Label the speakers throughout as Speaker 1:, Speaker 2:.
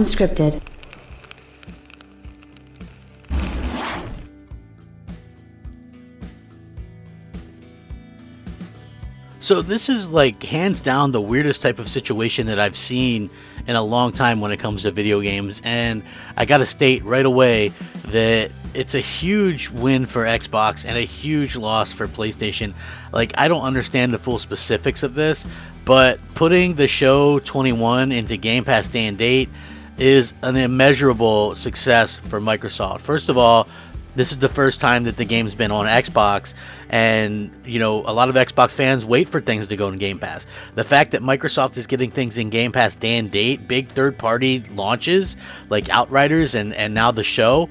Speaker 1: unscripted.
Speaker 2: So this is like hands down the weirdest type of situation that I've seen in a long time when it comes to video games, and I gotta state right away that it's a huge win for Xbox and a huge loss for PlayStation. Like, I don't understand the full specifics of this, but putting the show 21 into Game Pass day and date is an immeasurable success for Microsoft. First of all, this is the first time that the game's been on Xbox, and, you know, a lot of Xbox fans wait for things to go in Game Pass. The fact that Microsoft is getting things in Game Pass day and date, big third-party launches like Outriders and now the show,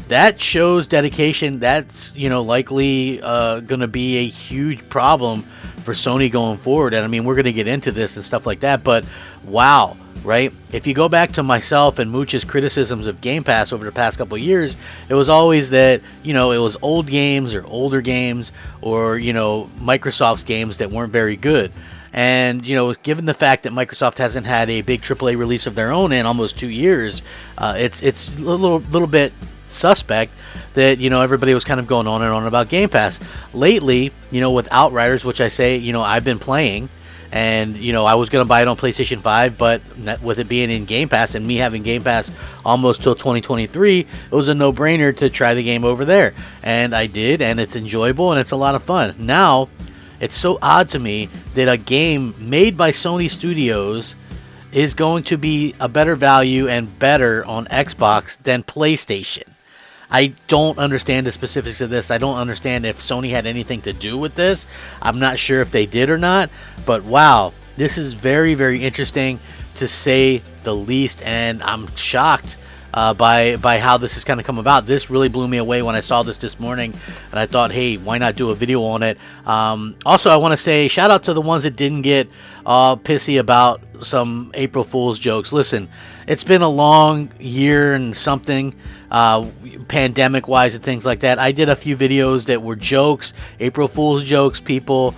Speaker 2: that shows dedication. That's, you know, likely going to be a huge problem for Sony going forward. And I mean, we're going to get into this and stuff like that, but wow. Right? If you go back to myself and Mooch's criticisms of Game Pass over the past couple of years, it was always that, you know, it was old games or older games or, you know, Microsoft's games that weren't very good. And, you know, given the fact that Microsoft hasn't had a big AAA release of their own in almost 2 years, it's a little bit suspect that, you know, everybody was kind of going on and on about Game Pass. Lately, you know, with Outriders, which I say, you know, I've been playing, and, you know, I was going to buy it on PlayStation 5, but with it being in Game Pass and me having Game Pass almost till 2023, it was a no-brainer to try the game over there. And I did, and it's enjoyable, and it's a lot of fun. Now, it's so odd to me that a game made by Sony Studios is going to be a better value and better on Xbox than PlayStation. I don't understand the specifics of this. I don't understand if Sony had anything to do with this. I'm not sure if they did or not. But wow, this is very, very interesting to say the least. And I'm shocked by how this has kind of come about. This really blew me away when I saw this morning. And I thought, hey, why not do a video on it? Also, I want to say shout out to the ones that didn't get pissy about some April Fool's jokes. Listen, it's been a long year and something, pandemic wise and things like that. I did a few videos that were jokes, April Fool's jokes. People,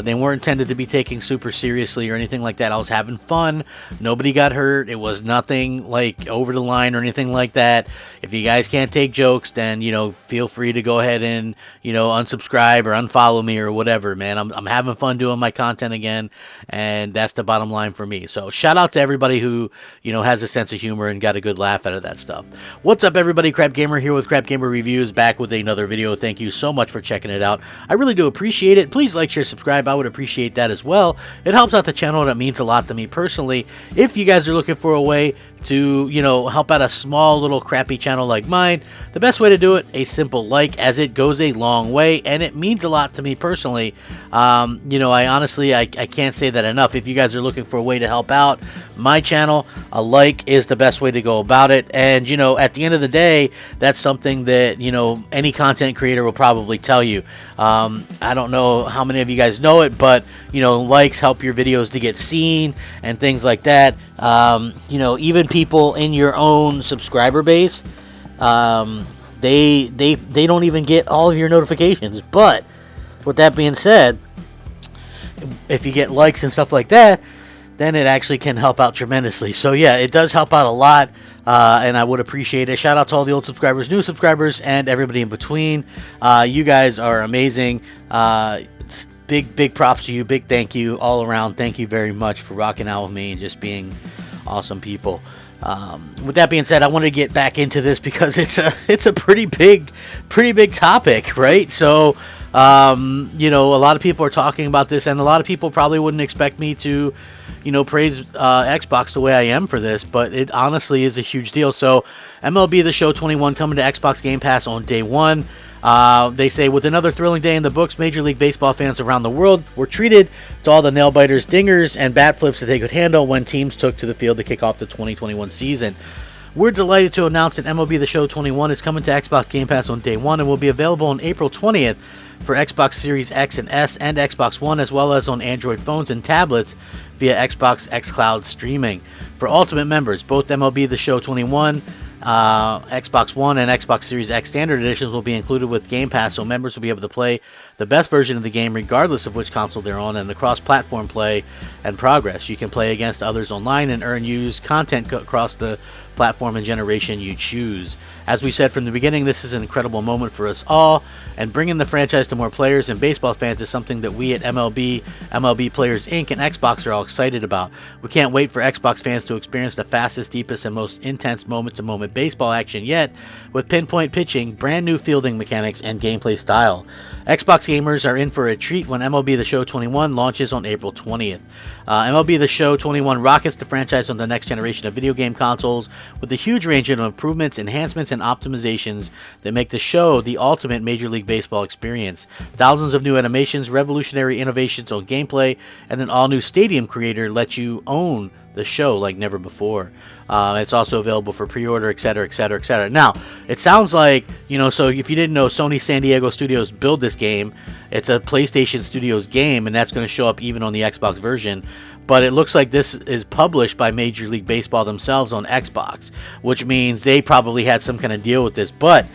Speaker 2: they weren't intended to be taken super seriously or anything like that. I was having fun. Nobody got hurt. It was nothing like over the line or anything like that. If you guys can't take jokes, then, you know, feel free to go ahead and, you know, unsubscribe or unfollow me or whatever, man. I'm having fun doing my content again, and that's the bottom line for me. So shout out to everybody who, you know, has a sense of humor and got a good laugh out of that stuff. What's up, everybody? Crapgamer here with Crapgamer Reviews, back with another video. Thank you so much for checking it out. I really do appreciate it. Please like, share, subscribe. I would appreciate that as well. It helps out the channel. That means a lot to me personally. If you guys are looking for a way to, you know, help out a small little crappy channel like mine, the best way to do it, a simple like, as it goes a long way, and it means a lot to me personally. You know, I honestly, I can't say that enough. If you guys are looking for a way to help out my channel, a like is the best way to go about it. And, you know, at the end of the day, that's something that, you know, any content creator will probably tell you. I don't know how many of you guys know it, but, you know, likes help your videos to get seen and things like that. You know, even people in your own subscriber base, they don't even get all of your notifications. But with that being said, if you get likes and stuff like that, then it actually can help out tremendously. So yeah, it does help out a lot, and I would appreciate it. Shout out to all the old subscribers, new subscribers, and everybody in between. You guys are amazing. Big props to you. Big thank you all around. Thank you very much for rocking out with me and just being awesome people. With that being said, I want to get back into this because it's a pretty big topic, right? So, you know, a lot of people are talking about this, and a lot of people probably wouldn't expect me to, you know, praise Xbox the way I am for this, but it honestly is a huge deal. So, MLB The Show 21 coming to Xbox Game Pass on day one. They say, with another thrilling day in the books, Major League Baseball fans around the world were treated to all the nail-biters, dingers, and bat flips that they could handle when teams took to the field to kick off the 2021 season. We're delighted to announce that MLB The Show 21 is coming to Xbox Game Pass on day one and will be available on April 20th for Xbox Series X and S and Xbox One, as well as on Android phones and tablets via Xbox xCloud streaming. For Ultimate members, both MLB The Show 21, Xbox One, and Xbox Series X Standard Editions will be included with Game Pass, so members will be able to play the best version of the game regardless of which console they're on, and the cross-platform play and progress. You can play against others online and earn used content across the platform and generation you choose. As we said from the beginning, this is an incredible moment for us all, and bringing the franchise to more players and baseball fans is something that we at MLB Players Inc. and Xbox are all excited about. We can't wait for Xbox fans to experience the fastest, deepest, and most intense moment-to-moment baseball action yet, with pinpoint pitching, brand new fielding mechanics, and gameplay style. Xbox gamers are in for a treat when MLB The Show 21 launches on April 20th. MLB The Show 21 rockets the franchise on the next generation of video game consoles with a huge range of improvements, enhancements, and optimizations that make the show the ultimate Major League Baseball experience. Thousands of new animations, revolutionary innovations on gameplay, and an all-new stadium creator let you own the show like never before. It's also available for pre-order, etc., etc., etc. Now, it sounds like, so if you didn't know, Sony San Diego Studios build this game. It's a PlayStation Studios game, and that's going to show up even on the Xbox version. But it looks like this is published by Major League Baseball themselves on Xbox, which means they probably had some kind of deal with this. But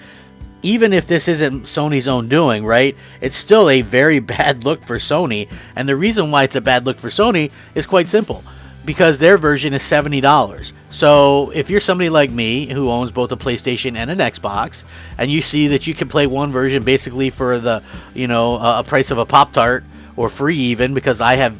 Speaker 2: even if this isn't Sony's own doing, right, it's still a very bad look for Sony. And the reason why it's a bad look for Sony is quite simple, because their version is $70. So if you're somebody like me who owns both a PlayStation and an Xbox, and you see that you can play one version basically for the, a price of a Pop-Tart, or free even, because I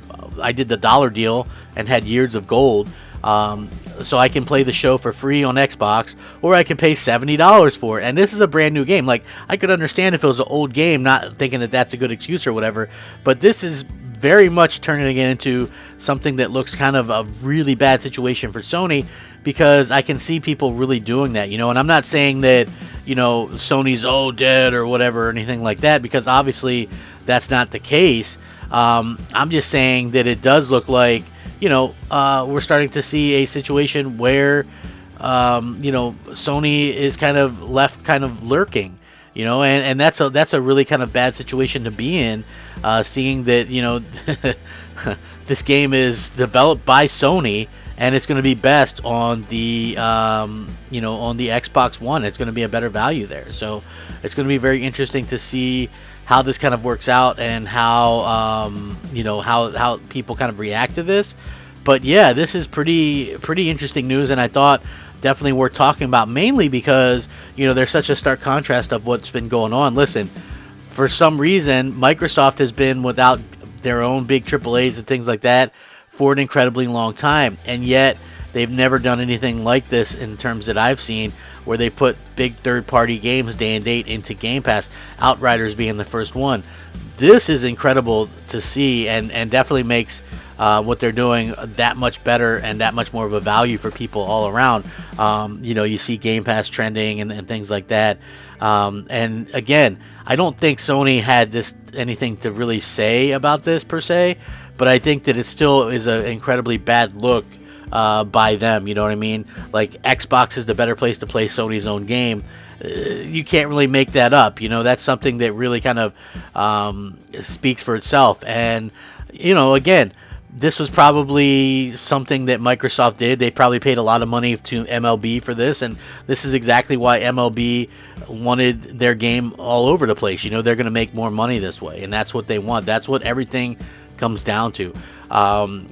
Speaker 2: did the dollar deal and had years of gold, so I can play the show for free on Xbox, or I can pay $70 for it. And this is a brand new game. Like, I could understand if it was an old game, not thinking that that's a good excuse or whatever, but this is very much turning it into something that looks kind of a really bad situation for Sony, because I can see people really doing that, and I'm not saying that, Sony's dead or whatever or anything like that, because obviously that's not the case. I'm just saying that it does look like, we're starting to see a situation where, Sony is kind of left kind of lurking. And that's a really kind of bad situation to be in, seeing that, this game is developed by Sony, and it's going to be best on the, on the Xbox One. It's going to be a better value there. So it's going to be very interesting to see how this kind of works out, and how, how people kind of react to this. But yeah, this is pretty interesting news, and I thought definitely worth talking about, mainly because, there's such a stark contrast of what's been going on. Listen, for some reason, Microsoft has been without their own big AAAs and things like that for an incredibly long time, and yet they've never done anything like this in terms that I've seen, where they put big third-party games day and date into Game Pass, Outriders being the first one. This is incredible to see, and definitely makes what they're doing that much better and that much more of a value for people all around. You see Game Pass trending and things like that. And again, I don't think Sony had anything to really say about this per se, but I think that it still is an incredibly bad look by them. You know what I mean? Like, Xbox is the better place to play Sony's own game. You can't really make that up. That's something that really kind of speaks for itself. And again, this was probably something that Microsoft did. They probably paid a lot of money to MLB for this, and this is exactly why MLB wanted their game all over the place. They're going to make more money this way, and that's what they want. That's what everything comes down to.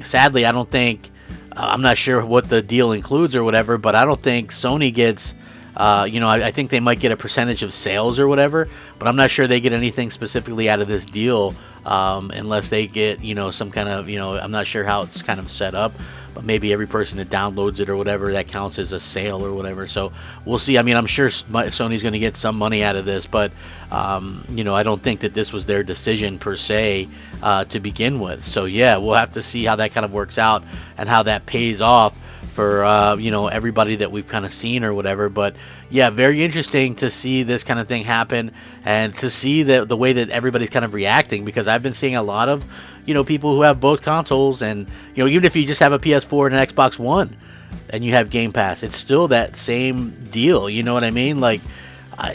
Speaker 2: Sadly, I don't think, I'm not sure what the deal includes or whatever, but I don't think Sony gets, I think they might get a percentage of sales or whatever, but I'm not sure they get anything specifically out of this deal, unless they get, some kind of, I'm not sure how it's kind of set up, but maybe every person that downloads it or whatever, that counts as a sale or whatever. So we'll see. I mean, I'm sure Sony's going to get some money out of this, but, I don't think that this was their decision per se to begin with. So yeah, we'll have to see how that kind of works out and how that pays off for everybody that we've kind of seen or whatever. But yeah, very interesting to see this kind of thing happen, and to see the way that everybody's kind of reacting, because I've been seeing a lot of people who have both consoles, and even if you just have a PS4 and an Xbox One and you have Game Pass, it's still that same deal. You know what I mean? Like,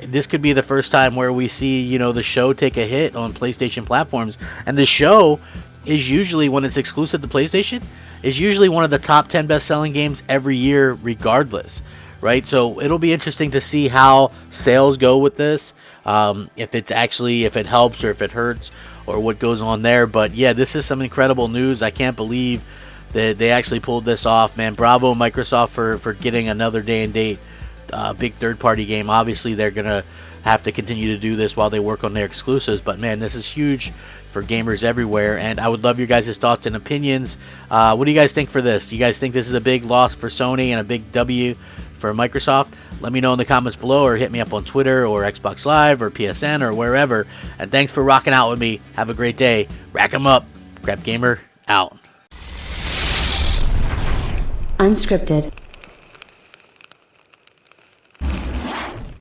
Speaker 2: this could be the first time where we see the show take a hit on PlayStation platforms, and the show is usually, when it's exclusive to PlayStation, is usually one of the top 10 best-selling games every year regardless, right? So it'll be interesting to see how sales go with this, if it helps or if it hurts or what goes on there. But yeah, this is some incredible news. I can't believe that they actually pulled this off, man. Bravo Microsoft for getting another day and date big third-party game. Obviously they're gonna have to continue to do this while they work on their exclusives, but man, this is huge for gamers everywhere, and I would love your guys' thoughts and opinions. What do you guys think for this? Do you guys think this is a big loss for Sony and a big W for Microsoft? Let me know in the comments below, or hit me up on Twitter or Xbox Live or PSN or wherever. And thanks for rocking out with me. Have a great day. Rack 'em up. Crapgamer out.
Speaker 1: Unscripted.